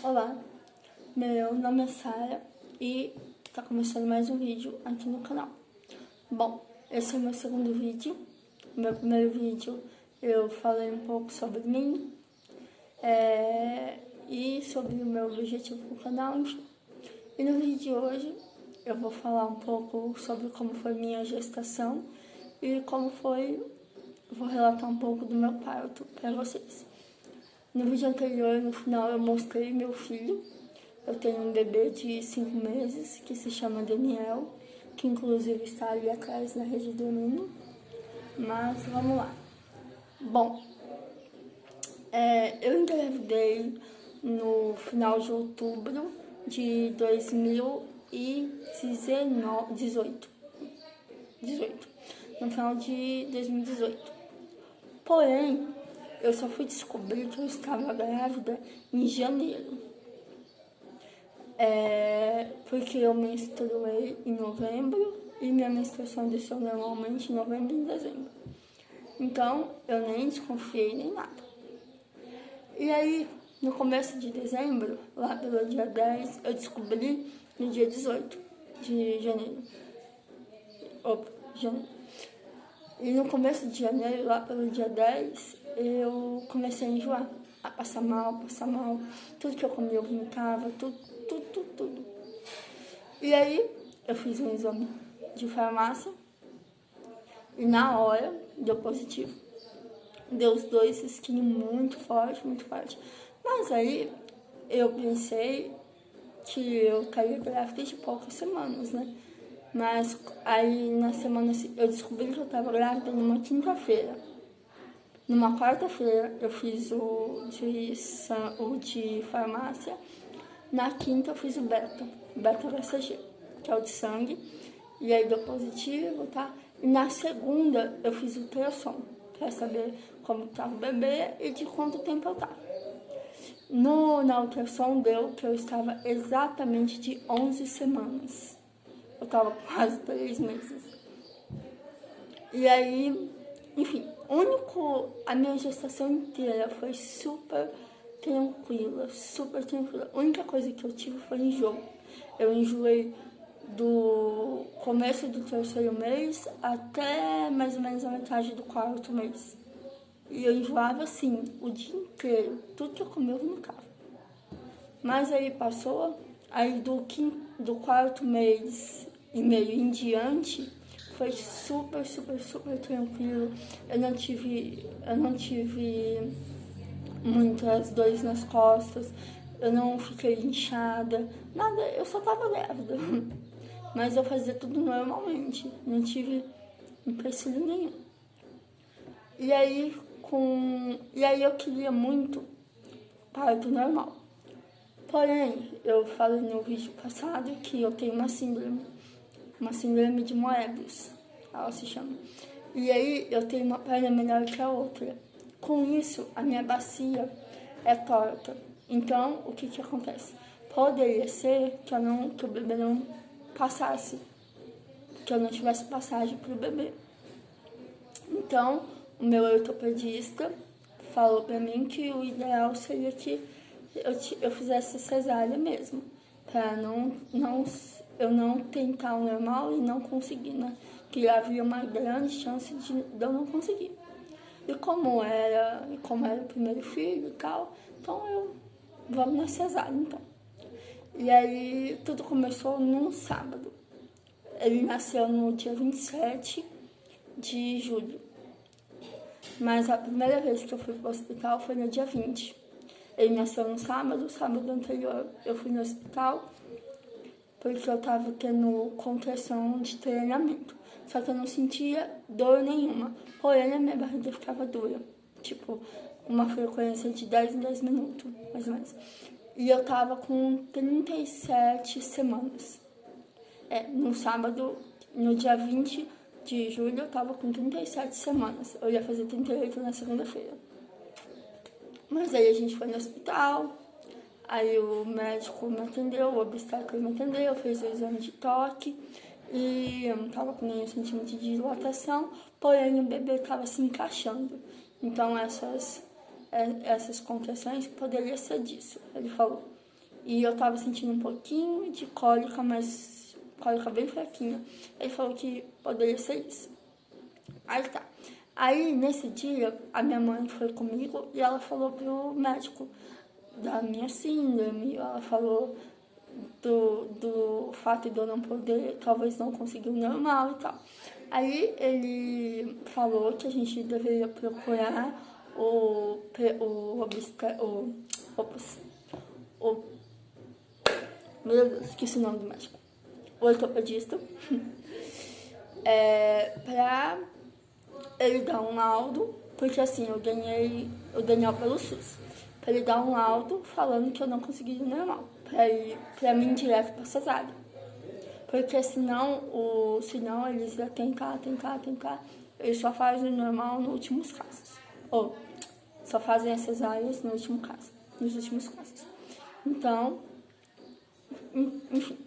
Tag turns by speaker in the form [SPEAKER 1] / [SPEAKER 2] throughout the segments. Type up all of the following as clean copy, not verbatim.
[SPEAKER 1] Olá, meu nome é Sara e está começando mais um vídeo aqui no canal. Bom, esse é o meu segundo vídeo. No meu primeiro vídeo eu falei um pouco sobre mim e sobre o meu objetivo com o canal, enfim. E no vídeo de hoje eu vou falar um pouco sobre como foi minha gestação e como foi, vou relatar um pouco do meu parto para vocês. No vídeo anterior, no final, eu mostrei meu filho. Eu tenho um bebê de 5 meses, que se chama Daniel, que inclusive está ali atrás na rede dormindo. Mas vamos lá. Bom, eu engravidei no final de outubro de 2018. No final de 2018. Porém, eu só fui descobrir que eu estava grávida em janeiro. Porque eu menstruei em novembro e minha menstruação desceu normalmente em novembro e em dezembro. Então, eu nem desconfiei nem nada. E aí, no começo de dezembro, lá pelo dia 10, eu descobri no dia 18 de janeiro. Janeiro. E no começo de janeiro, lá pelo dia 10, eu comecei a enjoar, a passar mal. Tudo que eu comia eu vomitava, tudo. E aí, eu fiz um exame de farmácia e na hora deu positivo. Deu os dois skin muito forte. Mas aí, eu pensei que eu caía grávida de poucas semanas, né? Mas aí na semana eu descobri que eu tava grávida numa quinta-feira. Numa quarta-feira eu fiz o de farmácia. Na quinta eu fiz o beta-HCG, que é o de sangue. E aí deu positivo, tá? E na segunda eu fiz o ultrassom, pra saber como tava o bebê e de quanto tempo eu tava. Na ultrassom deu que eu estava exatamente de 11 semanas. Eu tava quase 3 meses. E aí, enfim, a minha gestação inteira foi super tranquila. A única coisa que eu tive foi enjoo. Eu enjoei do começo do terceiro mês até mais ou menos a metade do quarto mês. E eu enjoava assim, o dia inteiro. Tudo que eu comia eu vomitava. Mas aí passou, aí do quarto mês e meio em diante, foi super tranquilo. Eu não tive muitas dores nas costas, eu não fiquei inchada, nada, eu só tava grávida. Mas eu fazia tudo normalmente, não tive empecilho nenhum. E aí eu queria muito parto normal. Porém, eu falei no vídeo passado que eu tenho uma síndrome de Moebius, ela se chama. E aí eu tenho uma perna menor que a outra. Com isso, a minha bacia é torta. Então, o que acontece? Poderia ser que o bebê não passasse, que eu não tivesse passagem para o bebê. Então, o meu ortopedista falou para mim que o ideal seria que eu fizesse cesárea mesmo, para eu não tentar o normal e não conseguir, né? Que havia uma grande chance de eu não conseguir. E como era o primeiro filho e tal, então vamos na cesárea, então. E aí tudo começou num sábado. Ele nasceu no dia 27 de julho. Mas a primeira vez que eu fui pro hospital foi no dia 20. Ele nasceu no sábado anterior eu fui no hospital porque eu tava tendo contração de treinamento. Só que eu não sentia dor nenhuma, porém a minha barriga ficava dura, tipo, uma frequência de 10 em 10 minutos, mais ou menos. E eu tava com 37 semanas. No sábado, no dia 20 de julho, eu tava com 37 semanas. Eu ia fazer 38 na segunda-feira. Mas aí a gente foi no hospital, aí o médico me atendeu, o obstetra me atendeu, fez o exame de toque e eu não tava com nenhum centímetro de dilatação, porém o bebê tava se encaixando. Então essas contrações poderiam ser disso, ele falou. E eu tava sentindo um pouquinho de cólica, mas cólica bem fraquinha. Ele falou que poderia ser isso. Aí tá. Aí, nesse dia, a minha mãe foi comigo e ela falou pro médico da minha síndrome. Ela falou do fato de eu não poder, talvez não conseguir o normal e tal. Aí ele falou que a gente deveria procurar o meu Deus, esqueci o nome do médico, o ortopedista, pra ele dar um laudo, porque assim, eu ganhei o Daniel pelo SUS, pra ele dar um laudo falando que eu não consegui o normal, pra mim direto pra cesárea. Porque senão eles iam tentar, eles só fazem o normal nos últimos casos. Ou só fazem as cesáreas nos últimos casos. Então, enfim.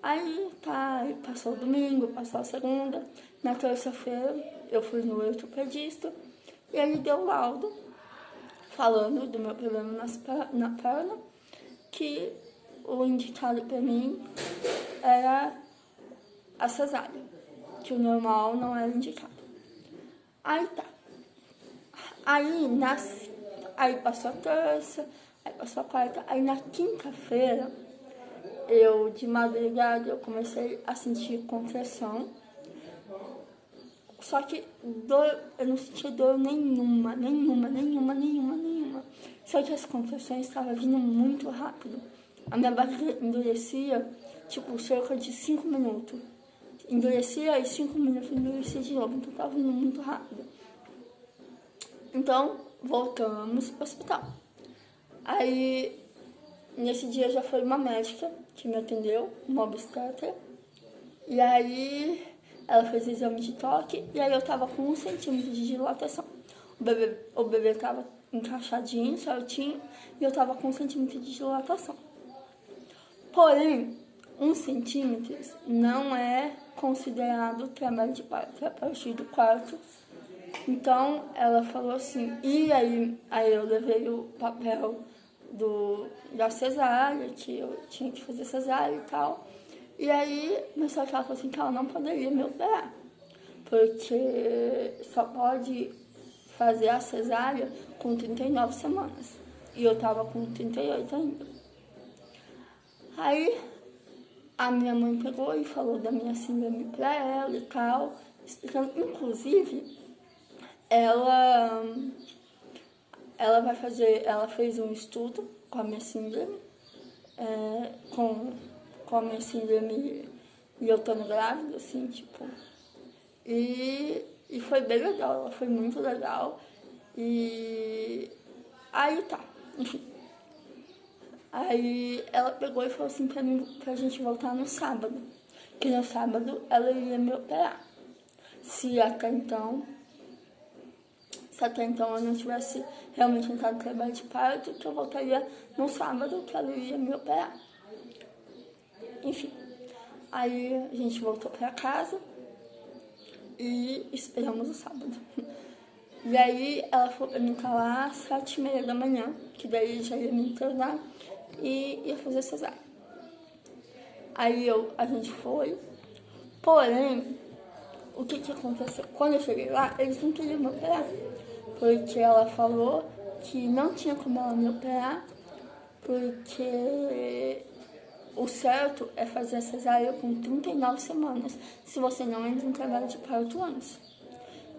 [SPEAKER 1] Aí tá, passou o domingo, passou a segunda. Na terça-feira eu fui no ortopedista e ele deu laudo falando do meu problema na perna, que o indicado pra mim era a cesárea, que o normal não era indicado. Aí tá. Aí passou a terça, aí passou a quarta, aí na quinta-feira, de madrugada, eu comecei a sentir contração. Só que eu não sentia dor nenhuma. Só que as contrações estavam vindo muito rápido. A minha barriga endurecia, tipo, cerca de 5 minutos. Endurecia e 5 minutos endurecia de novo, então tava vindo muito rápido. Então, voltamos pro hospital. Aí, nesse dia já foi uma médica que me atendeu, uma obstetra. E aí, ela fez o exame de toque e aí eu tava com 1 centímetro de dilatação. O bebê tava encaixadinho, certinho, e eu tava com 1 centímetro de dilatação. Porém, 1 centímetro não é considerado trabalho de parto, é a partir do quarto. Então, ela falou assim, e aí eu levei o papel da cesárea, que eu tinha que fazer cesárea e tal. E aí, mas só que ela falou assim que ela não poderia me operar, porque só pode fazer a cesárea com 39 semanas. E eu tava com 38 ainda. Aí, a minha mãe pegou e falou da minha síndrome pra ela e tal, explicando, inclusive, ela fez um estudo com a minha síndrome, com a minha síndrome e eu estando grávida, assim, tipo, e foi bem legal, ela foi muito legal, e aí tá, enfim. Aí ela pegou e falou assim pra mim, pra gente voltar no sábado, que no sábado ela ia me operar. Se até então eu não tivesse realmente entrado no trabalho de parto, que eu voltaria no sábado, que ela ia me operar. Enfim, aí a gente voltou pra casa e esperamos o sábado. E aí ela falou pra mim estar lá às 7h30 da manhã, que daí já ia me internar e ia fazer cesárea. Aí a gente foi, porém, o que aconteceu? Quando eu cheguei lá, eles não queriam me operar, porque ela falou que não tinha como ela me operar, porque o certo é fazer a cesárea com 39 semanas, se você não entra em trabalho de parto antes.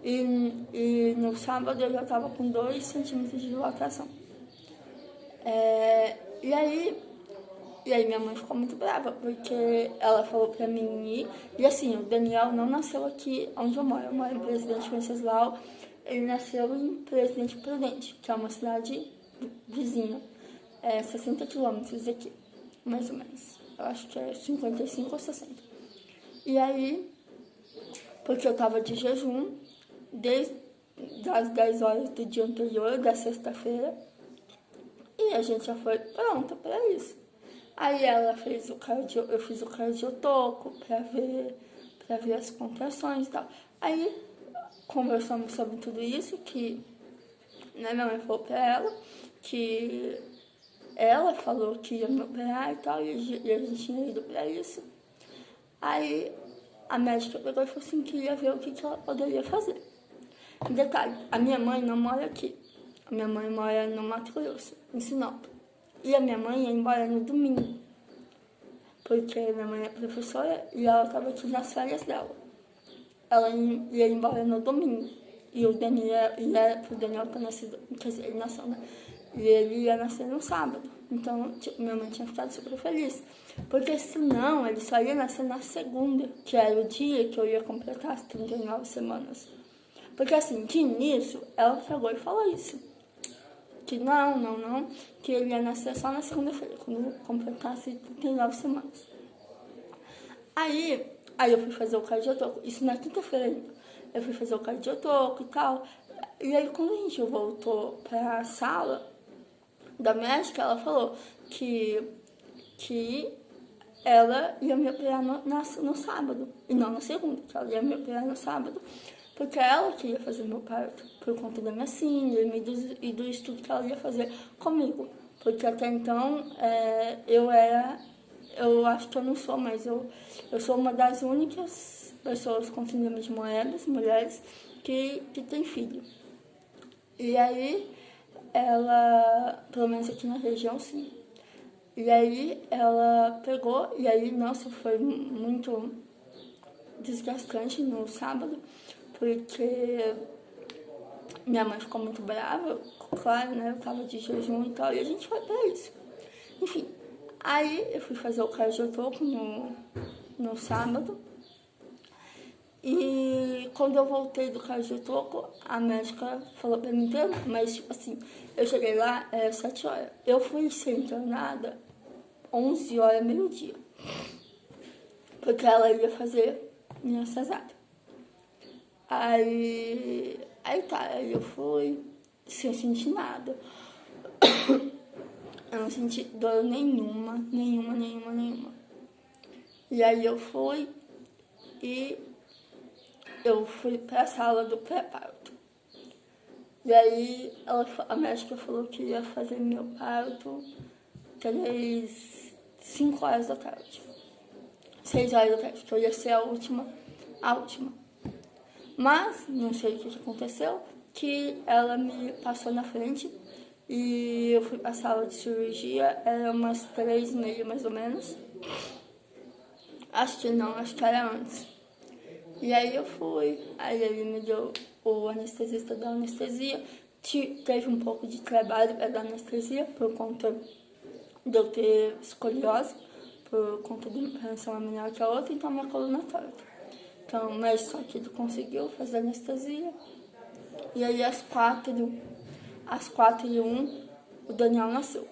[SPEAKER 1] E no sábado eu já estava com 2 centímetros de dilatação. E aí minha mãe ficou muito brava, porque ela falou pra mim ir. E assim, o Daniel não nasceu aqui onde eu moro em Presidente Venceslau. Ele nasceu em Presidente Prudente, que é uma cidade vizinha. 60 quilômetros daqui, mais ou menos. Eu acho que é 55 ou 60. E aí, porque eu tava de jejum, desde as 10 horas do dia anterior, da sexta-feira, e a gente já foi pronta pra isso. Aí ela fez eu fiz o cardiotoco pra ver as contrações e tal. Aí conversamos sobre tudo isso, que minha mãe falou pra ela que ela falou que ia me operar e tal, e a gente tinha ido pra isso. Aí a médica pegou e falou assim que ia ver o que ela poderia fazer. Detalhe, a minha mãe não mora aqui. A minha mãe mora no Mato Grosso, em Sinop. E a minha mãe ia embora no domingo, porque minha mãe é professora e ela estava aqui nas férias dela. Ela ia embora no domingo. E o Daniel ter nascido, quer dizer, ele nasceu, né? E ele ia nascer no sábado. Então, tipo, minha mãe tinha ficado super feliz. Porque senão ele só ia nascer na segunda, que era o dia que eu ia completar as 39 semanas. Porque assim, de início, ela pegou e falou isso. Que não, que ele ia nascer só na segunda-feira, quando completasse 39 semanas. Aí eu fui fazer o cardiotoco, isso na quinta-feira ainda. Eu fui fazer o cardiotoco e tal. E aí quando a gente voltou pra sala da médica, ela falou que ela ia me operar no sábado, e não na segunda, que ela ia me operar no sábado, porque ela queria fazer meu parto, por conta da minha síndrome e do estudo que ela ia fazer comigo. Porque até então, eu acho que eu não sou, mas eu sou uma das únicas pessoas com síndrome de Moedas, mulheres, que tem filho. E aí, ela, pelo menos aqui na região, sim. E aí, ela pegou, e aí, nossa, foi muito desgastante no sábado, porque minha mãe ficou muito brava, claro, né? Eu tava de jejum e tal, e a gente foi pra isso. Enfim, aí eu fui fazer o cardiotoco no sábado. E quando eu voltei do cardiotoco, a médica falou pra mim, mas tipo assim, eu cheguei lá, 7 horas. Eu fui ser internada 11 horas, meio-dia. Porque ela ia fazer minha cesárea. Aí eu fui sem sentir nada. Eu não senti dor nenhuma. E aí eu fui pra sala do pré-parto. E aí a médica falou que ia fazer meu parto 5 horas da tarde. 6 horas da tarde, que eu ia ser a última. Mas, não sei o que aconteceu, que ela me passou na frente e eu fui pra sala de cirurgia, era umas 3h30 mais ou menos. Acho que era antes. E aí eu fui, aí ele me deu, o anestesista da anestesia, teve um pouco de trabalho para dar anestesia, por conta de eu ter escoliose, por conta de uma pressão menor que a outra, então minha coluna torta. Então, mas só que ele conseguiu fazer anestesia. E aí às 4h01, o Daniel nasceu.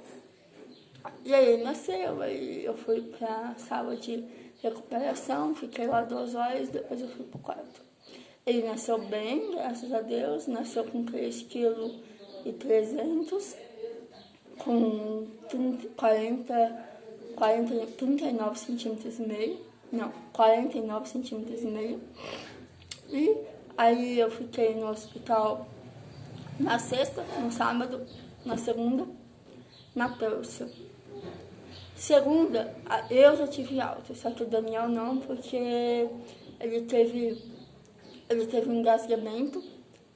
[SPEAKER 1] E aí ele nasceu, aí eu fui pra sala de recuperação, fiquei lá 2 horas, depois eu fui pro quarto. Ele nasceu bem, graças a Deus, nasceu com 3,3 kg, com 39 centímetros e meio. Não, 49 centímetros e meio. E aí eu fiquei no hospital na sexta, no sábado, na segunda, na terça. Segunda, eu já tive alta, só que o Daniel não, porque ele teve um engasgamento,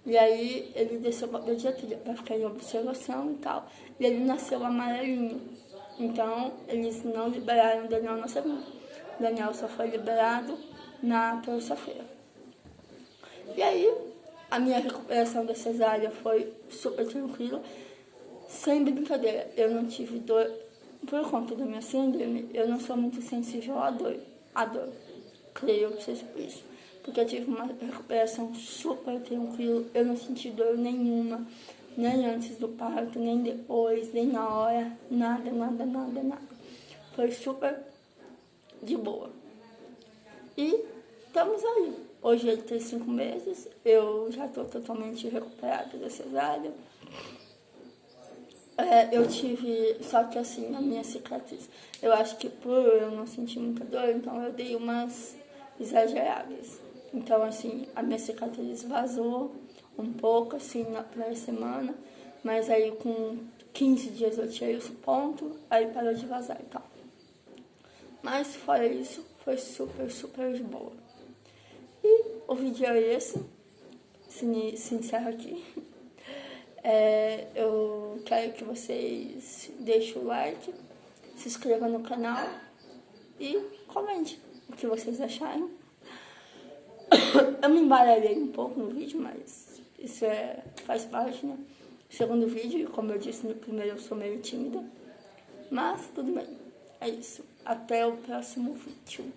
[SPEAKER 1] e aí ele desceu para a pediatria para ficar em observação e tal, e ele nasceu amarelinho. Então, eles não liberaram o Daniel na segunda. O Daniel só foi liberado na terça-feira. E aí, a minha recuperação da cesárea foi super tranquila, sem brincadeira. Eu não tive dor. Por conta da minha síndrome, eu não sou muito sensível à dor. Creio que seja por isso. Porque eu tive uma recuperação super tranquila. Eu não senti dor nenhuma. Nem antes do parto, nem depois, nem na hora. Nada. Foi super de boa. E estamos aí. Hoje ele tem 5 meses. Eu já estou totalmente recuperada da cesárea. Eu tive, só que assim, a minha cicatriz, eu acho que por eu não sentir muita dor, então eu dei umas exageradas. Então, assim, a minha cicatriz vazou um pouco, assim, na primeira semana, mas aí com 15 dias eu tirei esse ponto, aí parou de vazar e tal. Mas fora isso, foi super, super de boa. E o vídeo é esse, se encerra aqui. Eu quero que vocês deixem o like, se inscrevam no canal e comente o que vocês acharem. Eu me embaralhei um pouco no vídeo, mas isso faz parte, né? Segundo vídeo, como eu disse no primeiro, eu sou meio tímida. Mas tudo bem, é isso. Até o próximo vídeo.